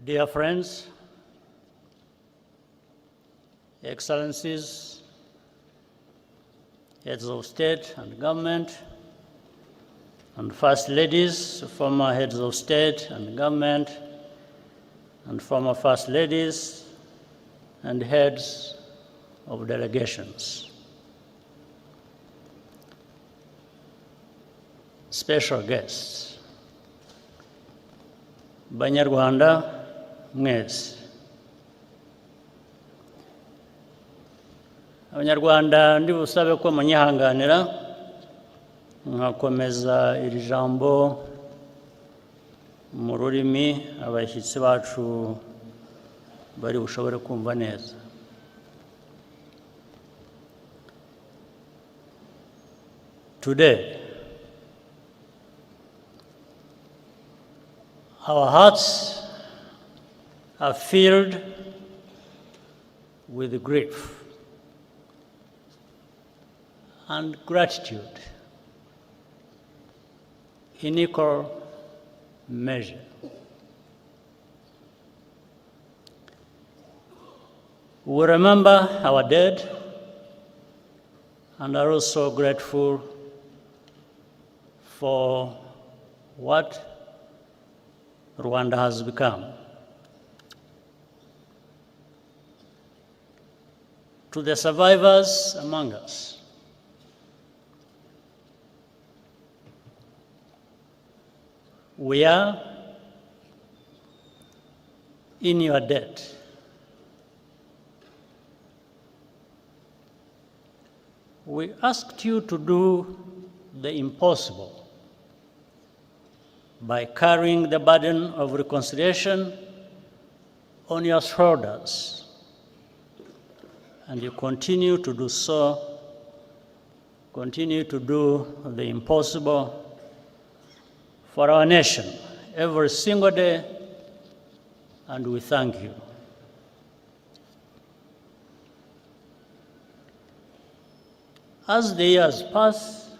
Dear friends, Excellencies, heads of state and government, and first ladies, former heads of state and government, and former first ladies, and heads of delegations. Special guests, Banyarwanda mwese. Abanyarwanda ndi busabe ko munyihanganira nkakomeza iri jambo mu rurimi abashyitsi bacu bari bushobore kumva neza. Today, our hearts are filled with grief and gratitude in equal measure. We remember our dead and are also grateful for what Rwanda has become. To the survivors among us, we are in your debt. We asked you to do the impossible by carrying the burden of reconciliation on your shoulders, and you continue to do so, continue to do the impossible for our nation every single day, and we thank you. As the years pass,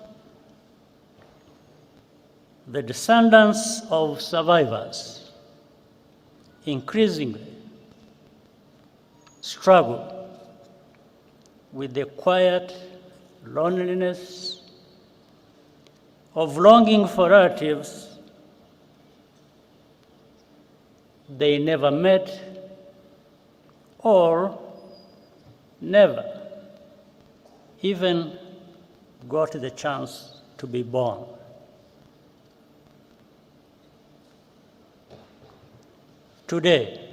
the descendants of survivors increasingly struggle with the quiet loneliness of longing for relatives they never met or never even got the chance to be born. Today,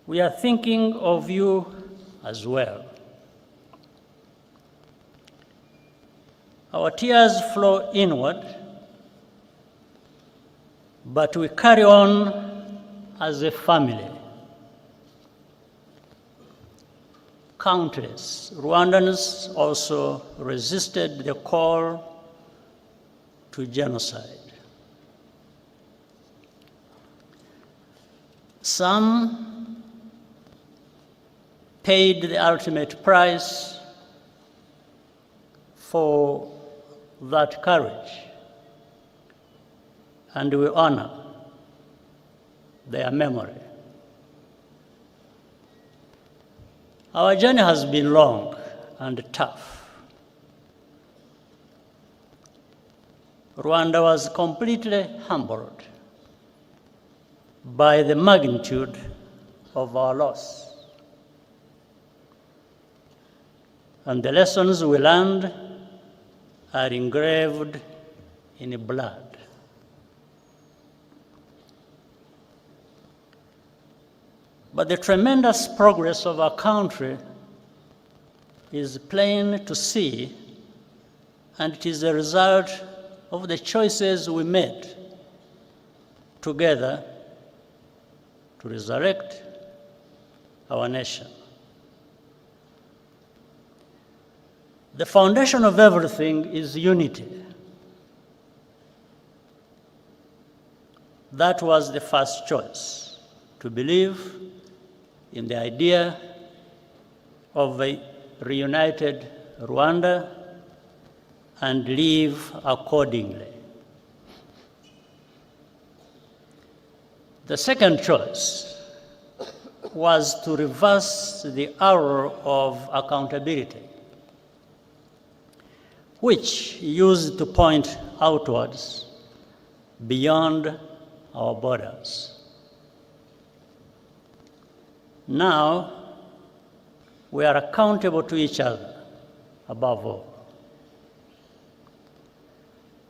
we are thinking of you as well. Our tears flow inward, but we carry on as a family. Countless Rwandans also resisted the call to genocide. Some paid the ultimate price for that courage, and we honor their memory. Our journey has been long and tough. Rwanda was completely humbled by the magnitude of our loss, and the lessons we learned are engraved in blood. But the tremendous progress of our country is plain to see, and it is a result of the choices we made together to resurrect our nation. The foundation of everything is unity. That was the first choice, to believe in the idea of a reunited Rwanda and live accordingly. The second choice was to reverse the arrow of accountability, which used to point outwards beyond our borders. Now, we are accountable to each other, above all.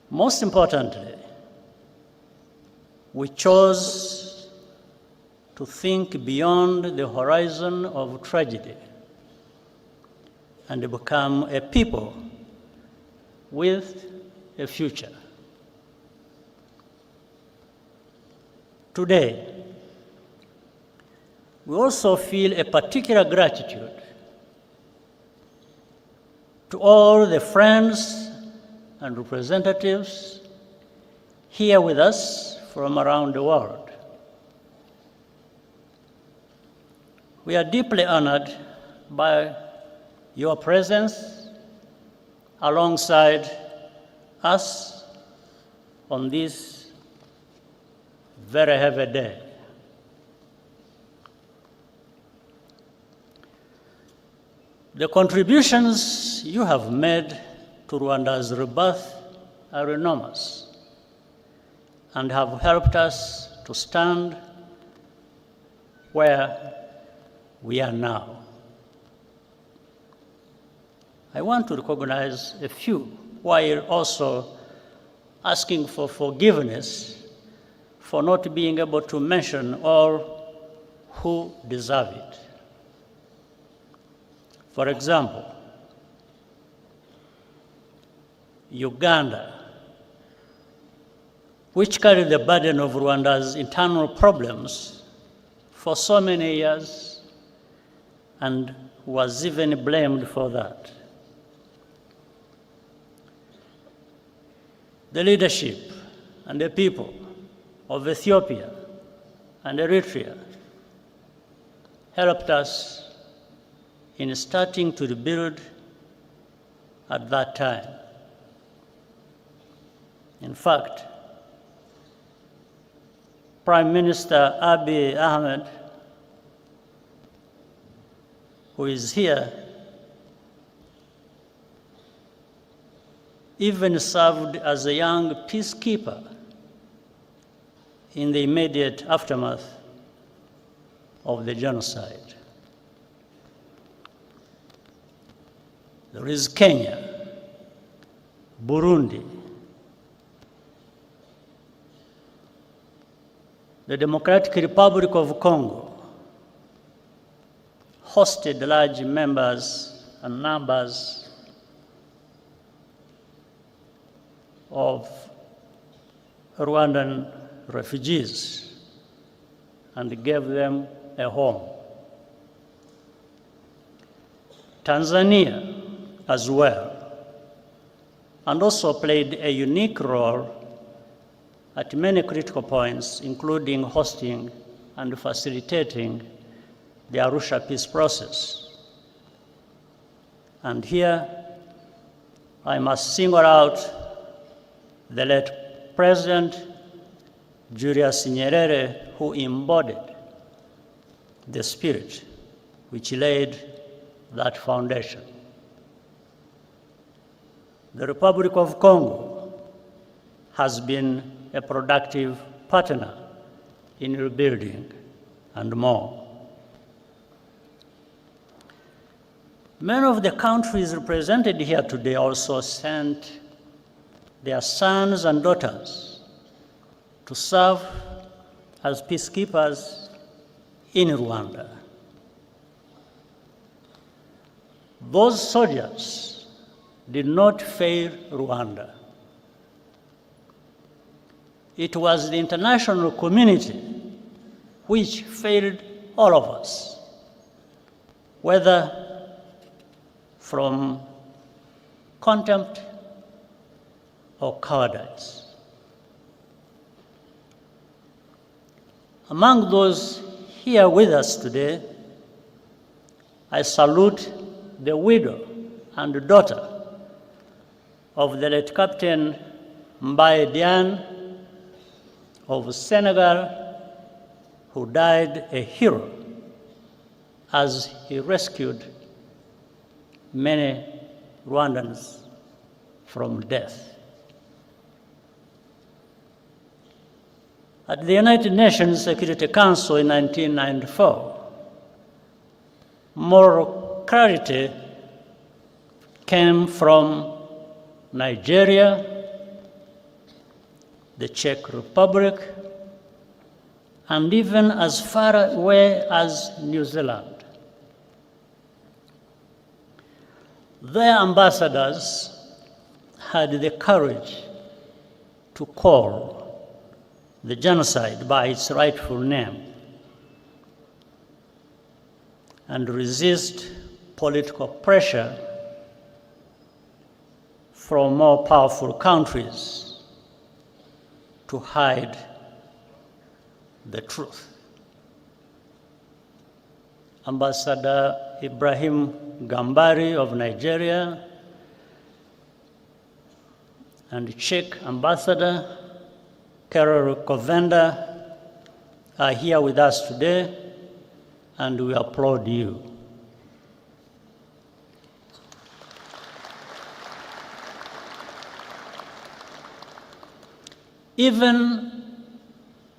Most importantly, we chose to think beyond the horizon of tragedy and become a people with a future. Today, we also feel a particular gratitude to all the friends and representatives here with us from around the world. We are deeply honored by your presence alongside us on this very heavy day. The contributions you have made to Rwanda's rebirth are enormous and have helped us to stand where we are now. I want to recognize a few while also asking for forgiveness for not being able to mention all who deserve it. For example, Uganda, which carried the burden of Rwanda's internal problems for so many years and was even blamed for that. The leadership and the people of Ethiopia and Eritrea helped us in starting to rebuild at that time. In fact, Prime Minister Abiy Ahmed, who is here, even served as a young peacekeeper in the immediate aftermath of the genocide. There is Kenya, Burundi, the Democratic Republic of Congo hosted large numbers of Rwandan refugees and gave them a home. Tanzania as well, and also played a unique role at many critical points, including hosting and facilitating the Arusha peace process. And here, I must single out the late President Julius Nyerere, who embodied the spirit which laid that foundation. The Republic of Congo has been a productive partner in rebuilding and more. Many of the countries represented here today also sent their sons and daughters to serve as peacekeepers in Rwanda. Those soldiers did not fail Rwanda. It was the international community which failed all of us, whether from contempt or cowardice. Among those here with us today, I salute the widow and daughter of the late Captain Mbaye Diagne of Senegal who died a hero as he rescued many Rwandans from death. At the United Nations Security Council in 1994, moral clarity came from Nigeria, the Czech Republic, and even as far away as New Zealand. Their ambassadors had the courage to call the genocide by its rightful name and resist political pressure from more powerful countries to hide the truth. Ambassador Ibrahim Gambari of Nigeria and Czech Ambassador Karol Kovenda are here with us today, and we applaud you. Even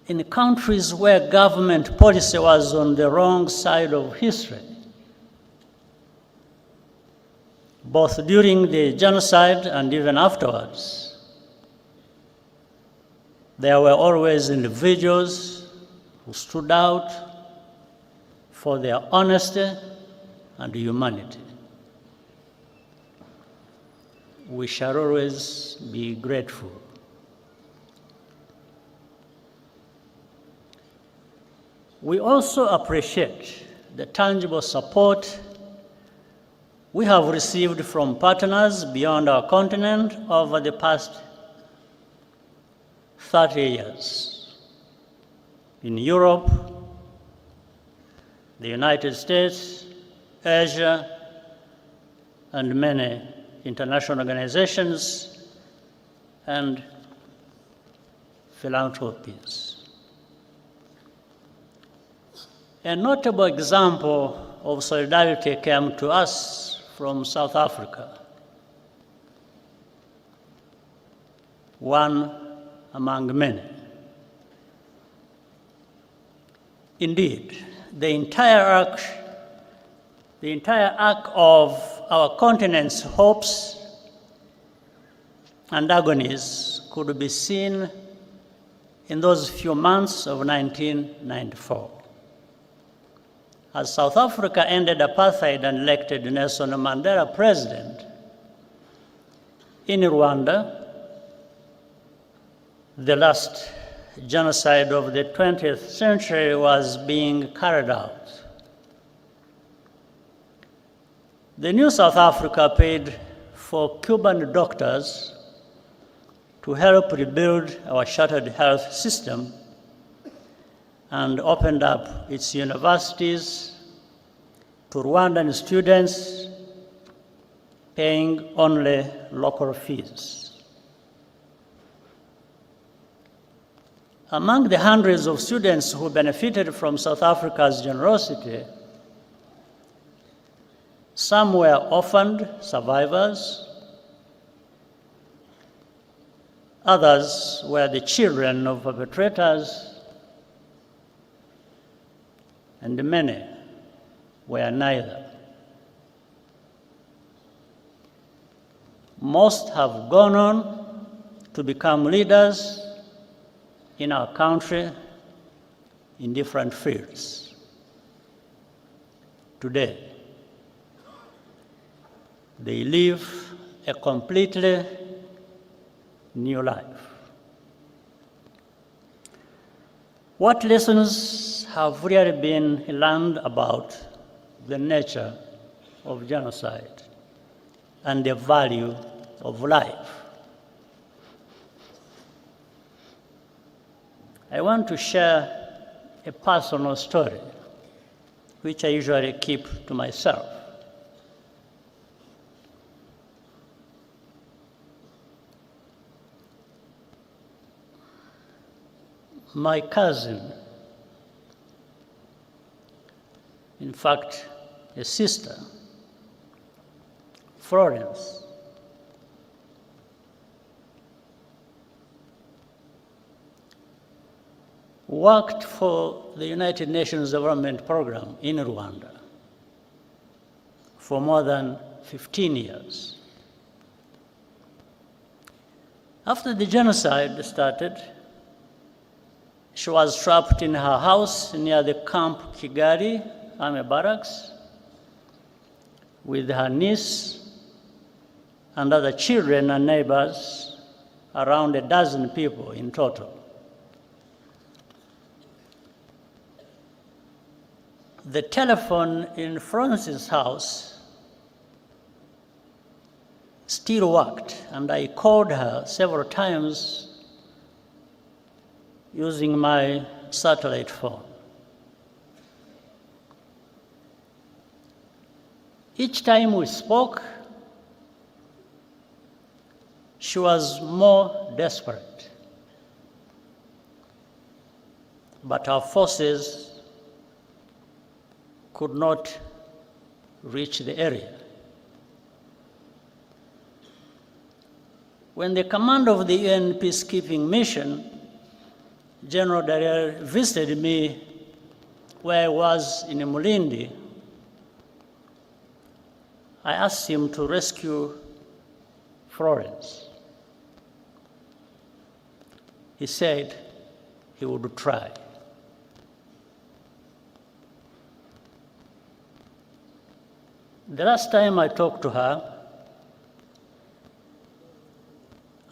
in countries where government policy was on the wrong side of history, both during the genocide and even afterwards, there were always individuals who stood out for their honesty and humanity. We shall always be grateful. We also appreciate the tangible support we have received from partners beyond our continent over the past 30 years. In Europe, the United States, Asia, and many international organizations and philanthropies. A notable example of solidarity came to us from South Africa. One among many. Indeed, the entire arc of our continent's hopes and agonies could be seen in those few months of 1994. As South Africa ended apartheid and elected Nelson Mandela president, in Rwanda, the last genocide of the 20th century was being carried out. The new South Africa paid for Cuban doctors to help rebuild our shattered health system and opened up its universities to Rwandan students, paying only local fees. Among the hundreds of students who benefited from South Africa's generosity, some were orphaned survivors, others were the children of perpetrators, and many were neither. Most have gone on to become leaders in our country in different fields. Today, they live a completely new life. What lessons have really been learned about the nature of genocide and the value of life? I want to share a personal story, which I usually keep to myself. My cousin, in fact, a sister, Florence, worked for the United Nations Development Program in Rwanda for more than 15 years. After the genocide started, she was trapped in her house near the Camp Kigali Army Barracks with her niece and other children and neighbors, around a dozen people in total. The telephone in Francis' house still worked, and I called her several times using my satellite phone. Each time we spoke, she was more desperate, but our forces could not reach the area. When the commander of the UN peacekeeping mission, General Dallaire, visited me where I was in Mulindi, I asked him to rescue Florence. He said he would try. The last time I talked to her,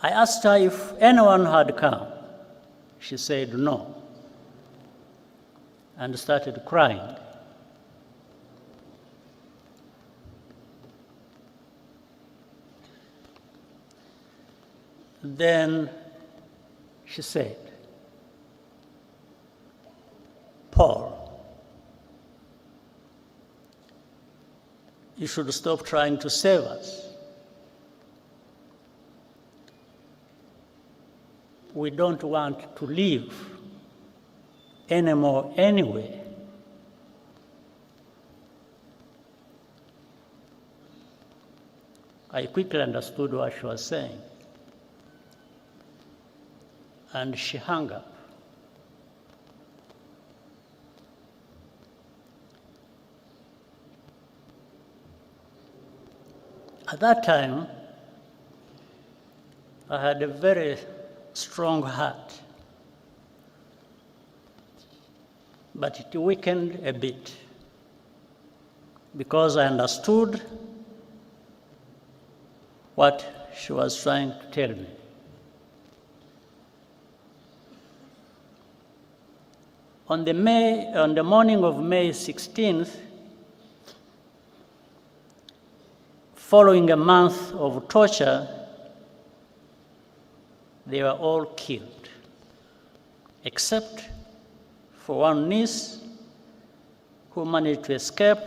I asked her if anyone had come. She said no, and started crying. Then she said, "Paul, you should stop trying to save us. We don't want to live anymore anyway." I quickly understood what she was saying, and she hung up. At that time, I had a very strong heart, but it weakened a bit because I understood what she was trying to tell me. On the morning of May 16th, following a month of torture, they were all killed, except for one niece who managed to escape,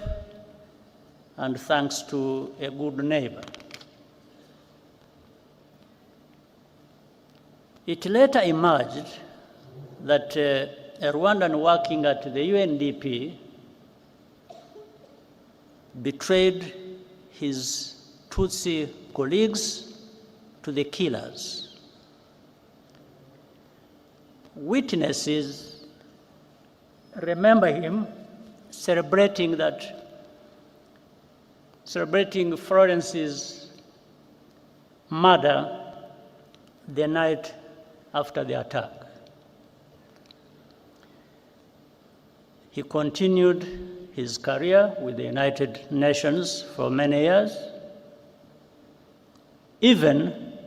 and thanks to a good neighbor. It later emerged that a Rwandan working at the UNDP betrayed his Tutsi colleagues to the killers. Witnesses remember him celebrating Florence's murder the night after the attack. He continued his career with the United Nations for many years, even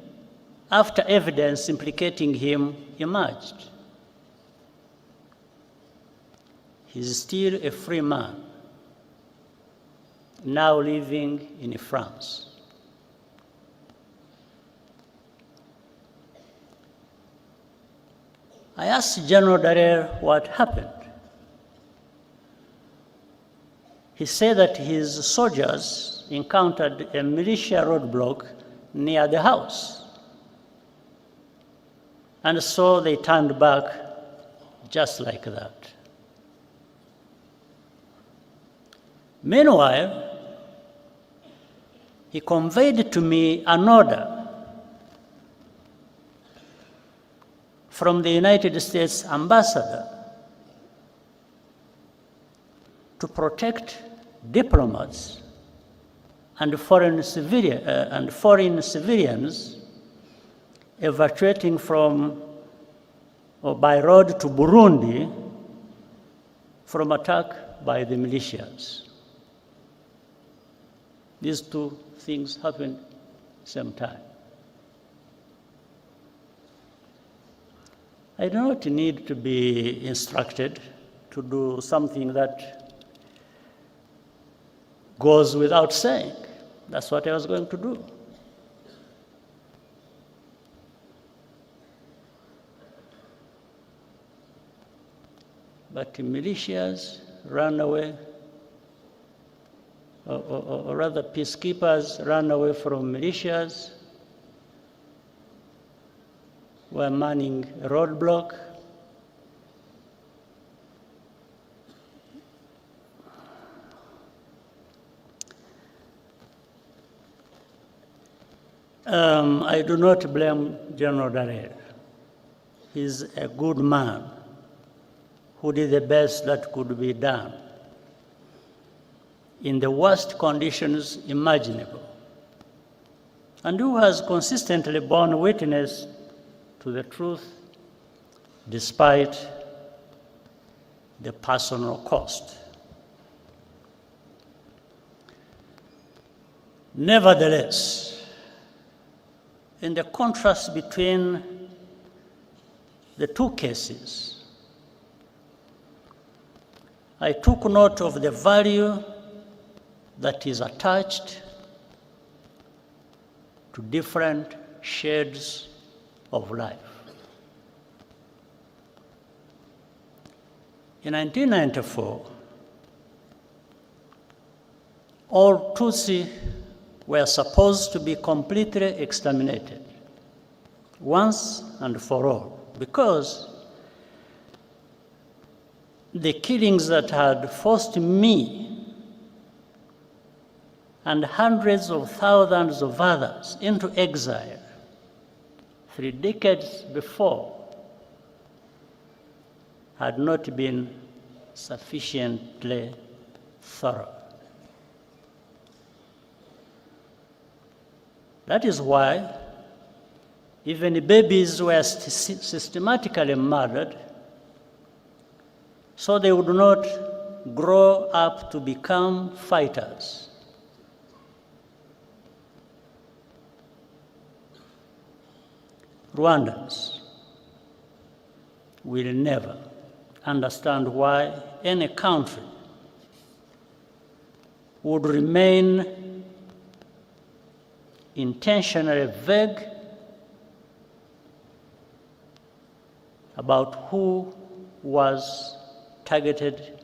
after evidence implicating him emerged. He's still a free man, now living in France. I asked General Dallaire what happened. He said that his soldiers encountered a militia roadblock near the house, and so they turned back just like that. Meanwhile, he conveyed to me an order from the United States ambassador to protect diplomats and foreign civilians evacuating from or by road to Burundi from attack by the militias. These two things happened at the same time. I do not need to be instructed to do something that goes without saying. That's what I was going to do. But the militias ran away, or rather peacekeepers ran away from militias, were manning a roadblock. I do not blame General Dallaire. He's a good man who did the best that could be done in the worst conditions imaginable, and who has consistently borne witness to the truth despite the personal cost. Nevertheless, in the contrast between the two cases, I took note of the value that is attached to different shades of life. In 1994, all Tutsi were supposed to be completely exterminated once and for all, because the killings that had forced me and hundreds of thousands of others into exile 3 decades before had not been sufficiently thorough. That is why even babies were systematically murdered so they would not grow up to become fighters. Rwandans will never understand why any country would remain intentionally vague about who was targeted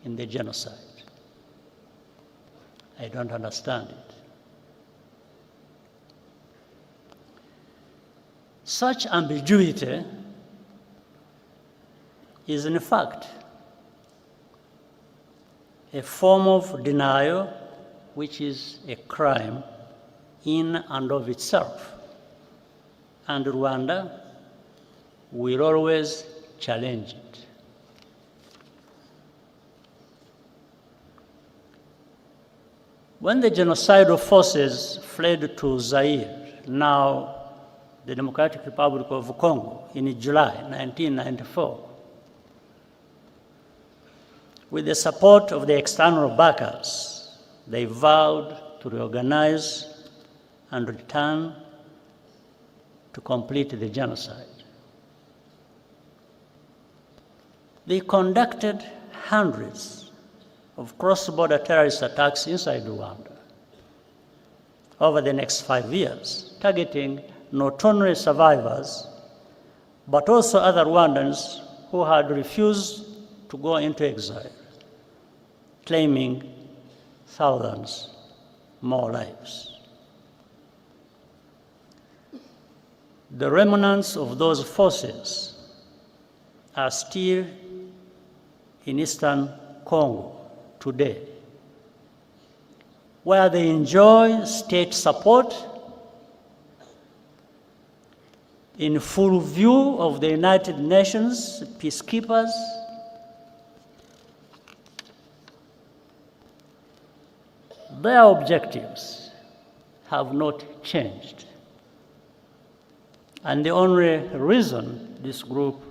in the genocide. I don't understand it. Such ambiguity is in fact a form of denial which is a crime in and of itself, and Rwanda will always challenge it. When the genocidal forces fled to Zaire, now the Democratic Republic of Congo, in July 1994, with the support of the external backers, they vowed to reorganize and return to complete the genocide. They conducted hundreds of cross-border terrorist attacks inside Rwanda over the next 5 years, targeting not only survivors, but also other Rwandans who had refused to go into exile, claiming thousands more lives. The remnants of those forces are still in eastern Congo today, where they enjoy state support in full view of the United Nations peacekeepers, their objectives have not changed. And the only reason this group,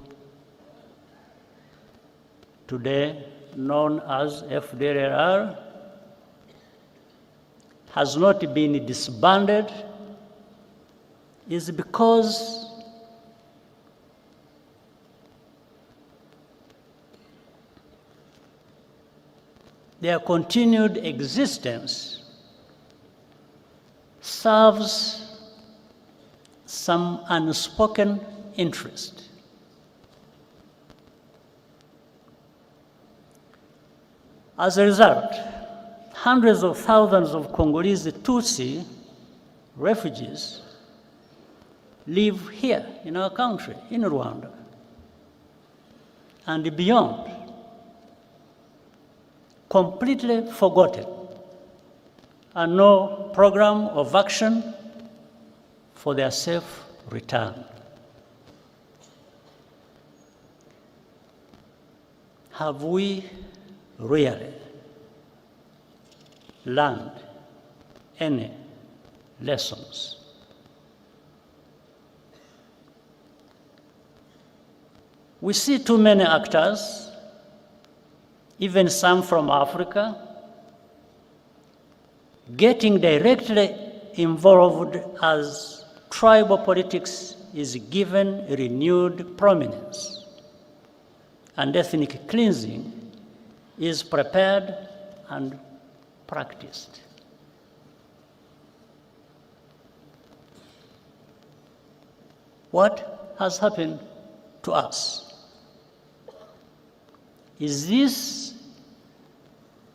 today known as FDLR, has not been disbanded is because their continued existence serves some unspoken interest. As a result, hundreds of thousands of Congolese Tutsi refugees live here in our country, in Rwanda, and beyond, completely forgotten, and no program of action for their safe return. Have we really learned any lessons? We see too many actors, even some from Africa, getting directly involved as tribal politics is given renewed prominence and ethnic cleansing is prepared and practiced. What has happened to us? Is this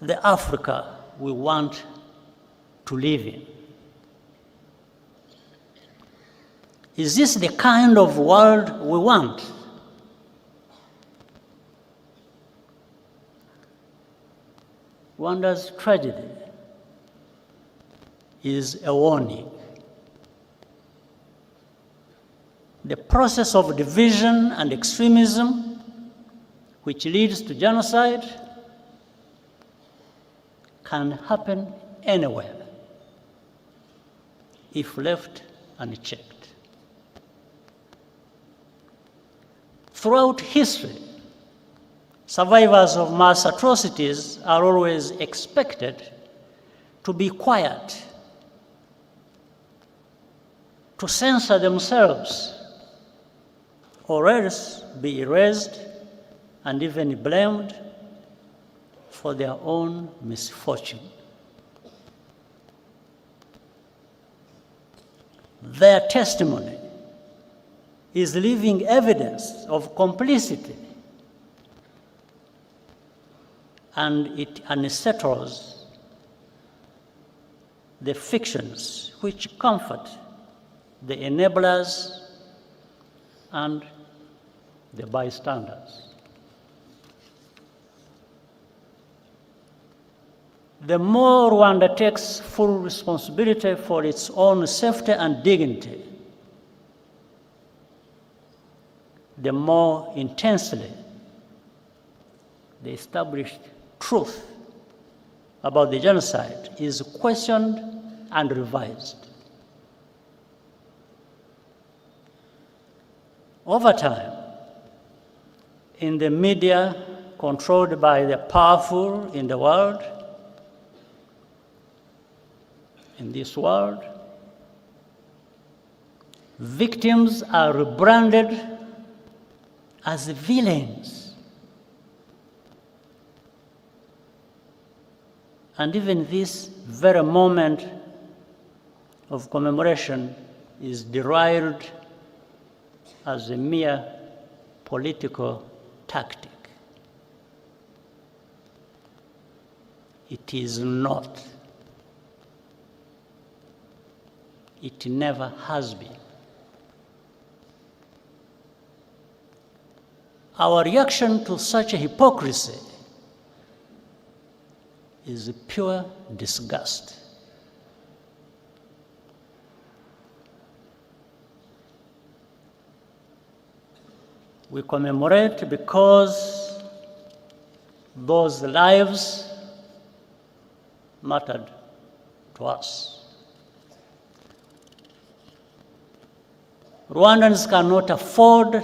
the Africa we want to live in? Is this the kind of world we want? Rwanda's tragedy is a warning. The process of division and extremism, which leads to genocide, can happen anywhere if left unchecked. Throughout history, survivors of mass atrocities are always expected to be quiet, to censor themselves, or else be erased and even blamed for their own misfortune. Their testimony is living evidence of complicity, and it unsettles the fictions which comfort the enablers and the bystanders. The more Rwanda takes full responsibility for its own safety and dignity, the more intensely the established truth about the genocide is questioned and revised. Over time, in the media controlled by the powerful in the world, in this world, victims are rebranded as villains. And even this very moment of commemoration is derided as a mere political tactic. It is not. It never has been. Our reaction to such a hypocrisy is pure disgust. We commemorate because those lives mattered to us. Rwandans cannot afford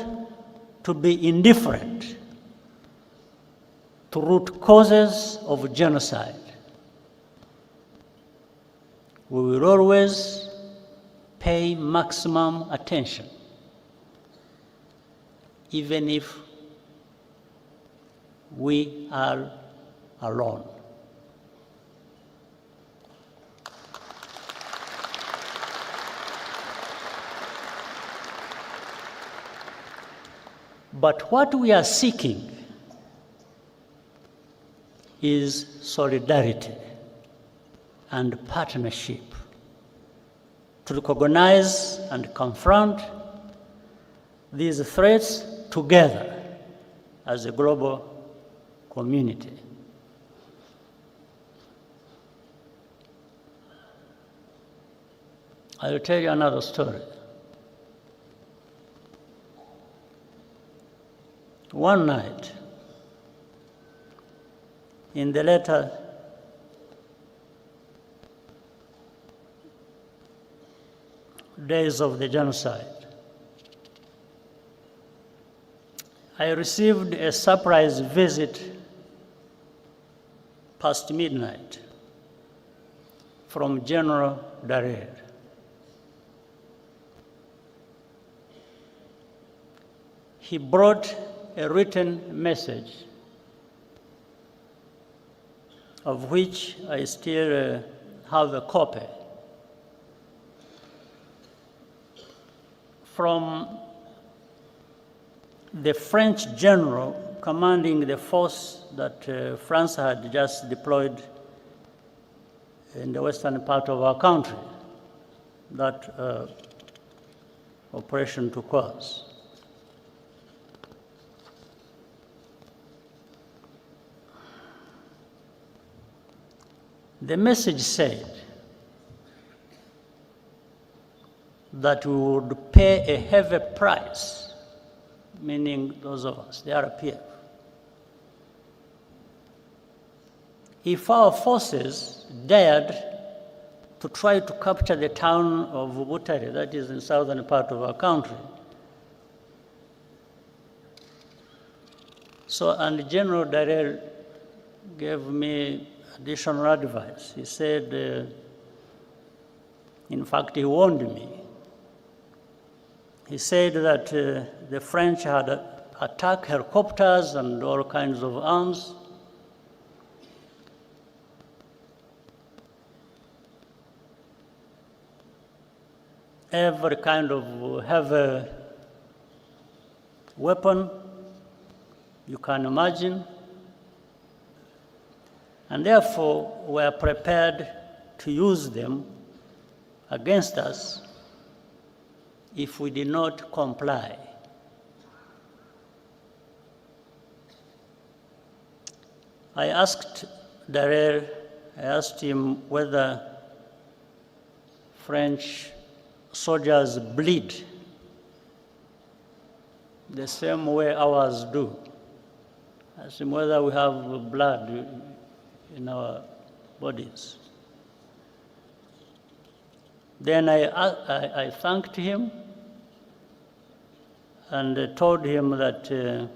to be indifferent to root causes of genocide. We will always pay maximum attention, even if we are alone. But what we are seeking is solidarity and partnership to recognize and confront these threats together as a global community. I will tell you another story. One night, in the later days of the genocide, I received a surprise visit past midnight from General Dallaire. He brought a written message of which I still have a copy from the French general commanding the force that France had just deployed in the western part of our country. That operation took place. The message said that we would pay a heavy price, meaning those of us, the RPF, if our forces dared to try to capture the town of Butare, that is in southern part of our country. So, and General Dallaire gave me additional advice. He said, in fact, he warned me. He said that the French had attacked helicopters and all kinds of arms. Every kind of heavy weapon you can imagine. And therefore, we are prepared to use them against us if we did not comply. I asked Dallaire, I asked him whether French soldiers bleed the same way ours do. I asked him whether we have blood in our bodies. Then I thanked him and told him that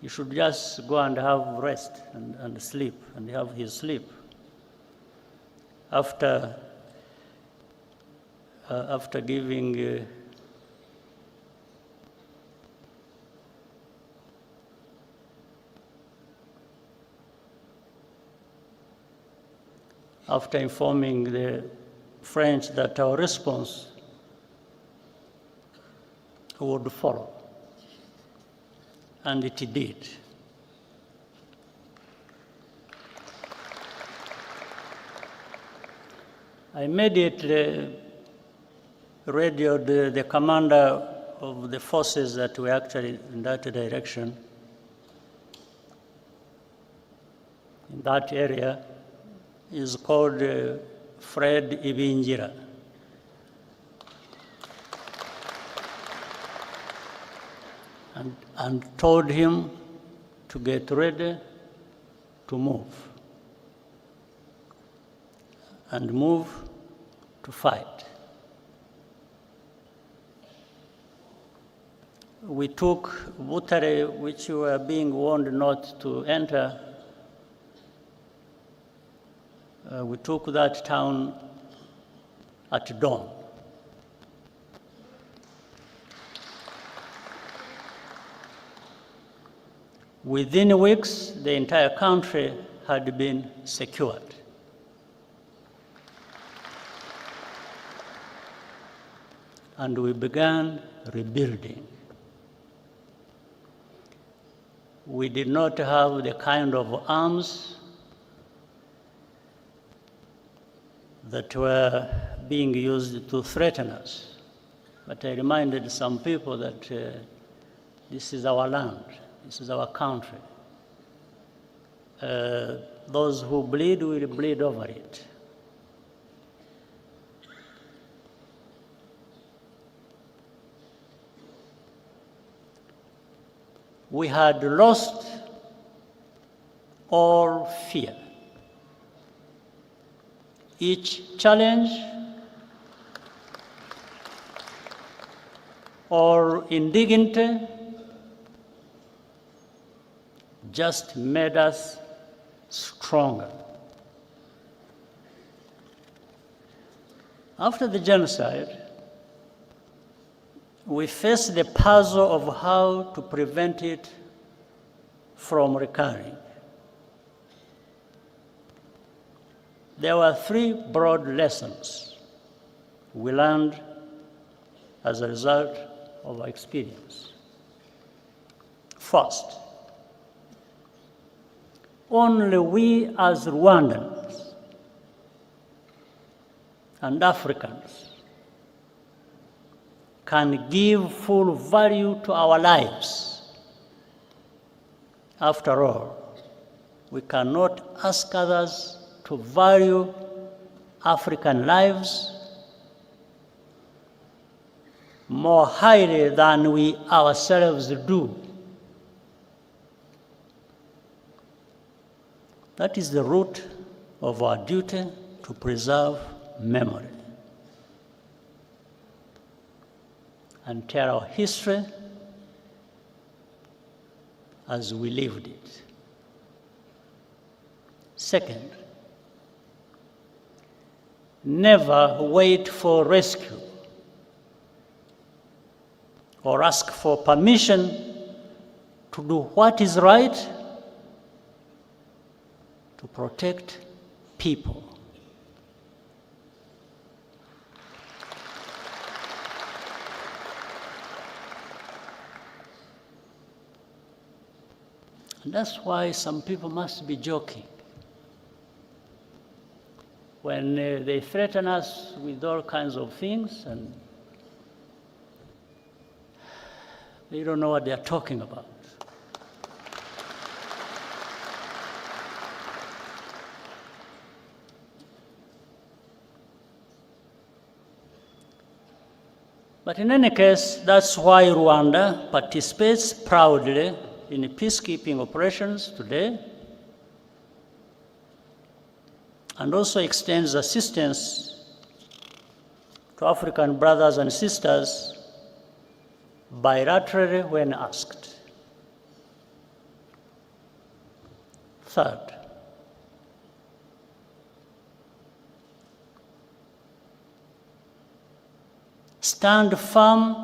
he should just go and have rest and sleep, and have his sleep. After giving after informing the French that our response would follow. And it did. I immediately radioed the commander of the forces that were actually in that direction, in that area. Is called Fred Ibingira. and told him to get ready to move and move to fight. We took Butare, which we were being warned not to enter. We took that town at dawn. Within weeks, the entire country had been secured. And we began rebuilding. We did not have the kind of arms that were being used to threaten us. But I reminded some people that this is our land, this is our country. Those who bleed will bleed over it. We had lost all fear. Each challenge or indignity just made us stronger. After the genocide, we faced the puzzle of how to prevent it from recurring. There were three broad lessons we learned as a result of our experience. First, only we as Rwandans and Africans can give full value to our lives. After all, we cannot ask others to value African lives more highly than we ourselves do. That is the root of our duty to preserve memory and tell our history as we lived it. Second, never wait for rescue or ask for permission to do what is right to protect people. And that's why some people must be joking when they threaten us with all kinds of things and they don't know what they're talking about. But in any case, that's why Rwanda participates proudly in peacekeeping operations today and also extends assistance to African brothers and sisters bilaterally when asked. Third, stand firm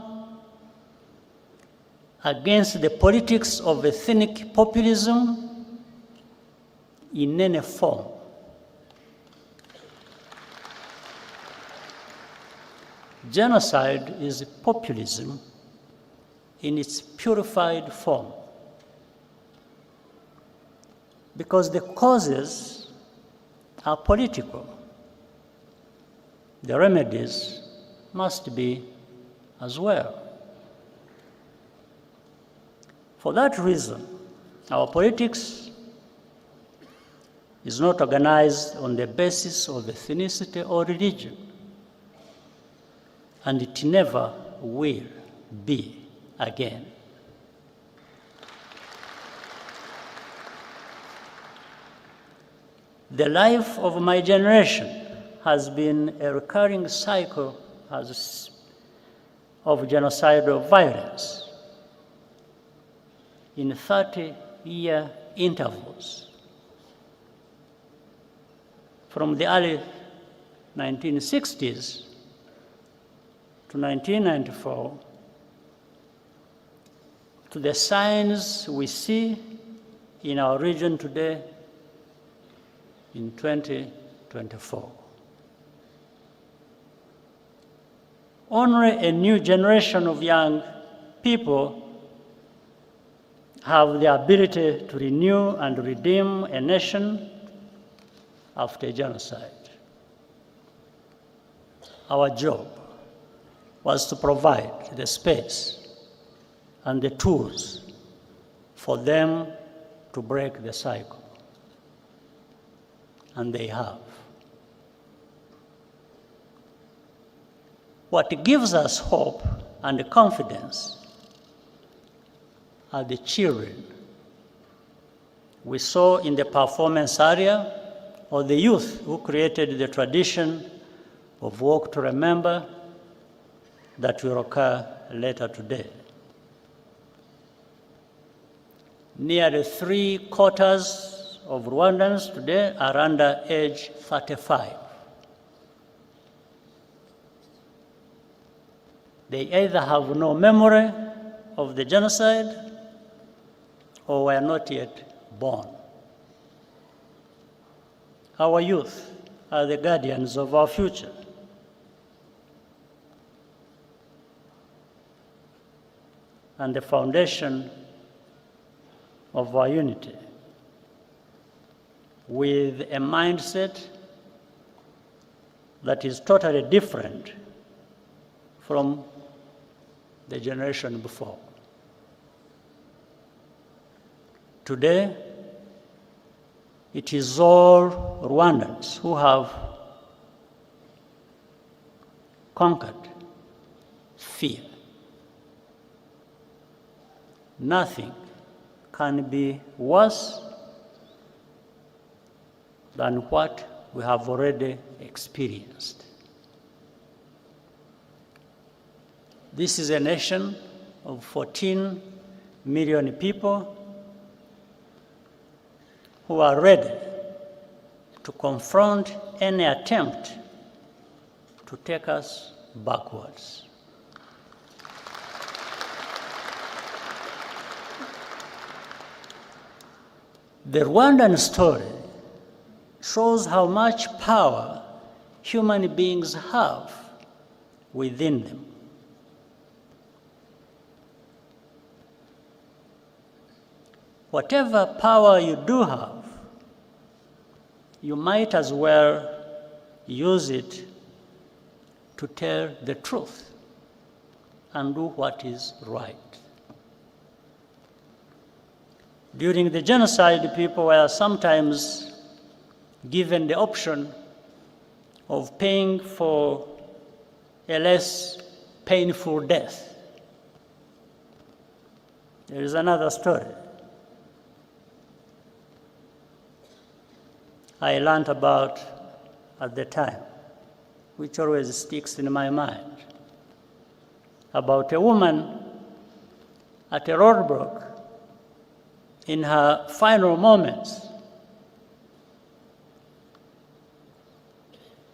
against the politics of ethnic populism in any form. Genocide is populism in its purified form because the causes are political. The remedies must be as well. For that reason, our politics is not organized on the basis of ethnicity or religion, and it never will be again. The life of my generation has been a recurring cycle of genocidal violence in 30-year intervals. From the early 1960s to 1994, to the signs we see in our region today in 2024. Only a new generation of young people have the ability to renew and redeem a nation after genocide. Our job was to provide the space and the tools for them to break the cycle. And they have. What gives us hope and confidence are the children we saw in the performance area, or the youth who created the tradition of Walk to Remember that will occur later today. Nearly 3/4 of Rwandans today are under age 35. They either have no memory of the genocide or were not yet born. Our youth are the guardians of our future. And the foundation of our unity, with a mindset that is totally different from the generation before. Today, it is all Rwandans who have conquered fear. Nothing can be worse than what we have already experienced. This is a nation of 14 million people who are ready to confront any attempt to take us backwards. The Rwandan story shows how much power human beings have within them. Whatever power you do have, you might as well use it to tell the truth and do what is right. During the genocide, people were sometimes given the option of paying for a less painful death. There is another story I learned about at the time, which always sticks in my mind, about a woman at a roadblock in her final moments.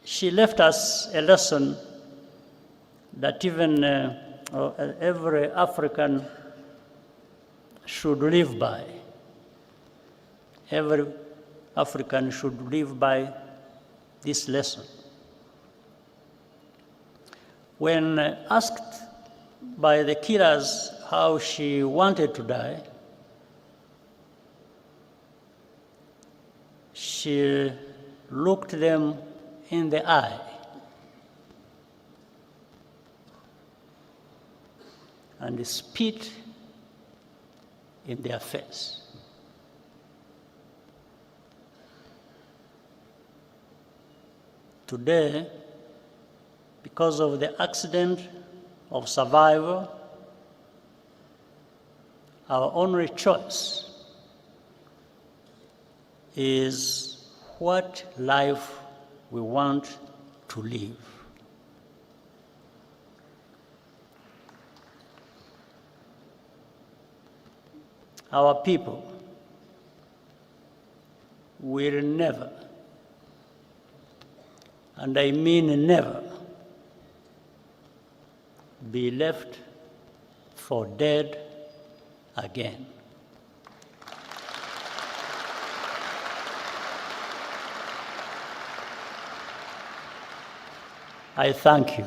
She left us a lesson that even every African should live by. Every African should live by this lesson. When asked by the killers how she wanted to die, she looked them in the eye and spit in their face. Today, because of the accident of survival, our only choice is what life we want to live. Our people will never, and I mean never, be left for dead again. I thank you.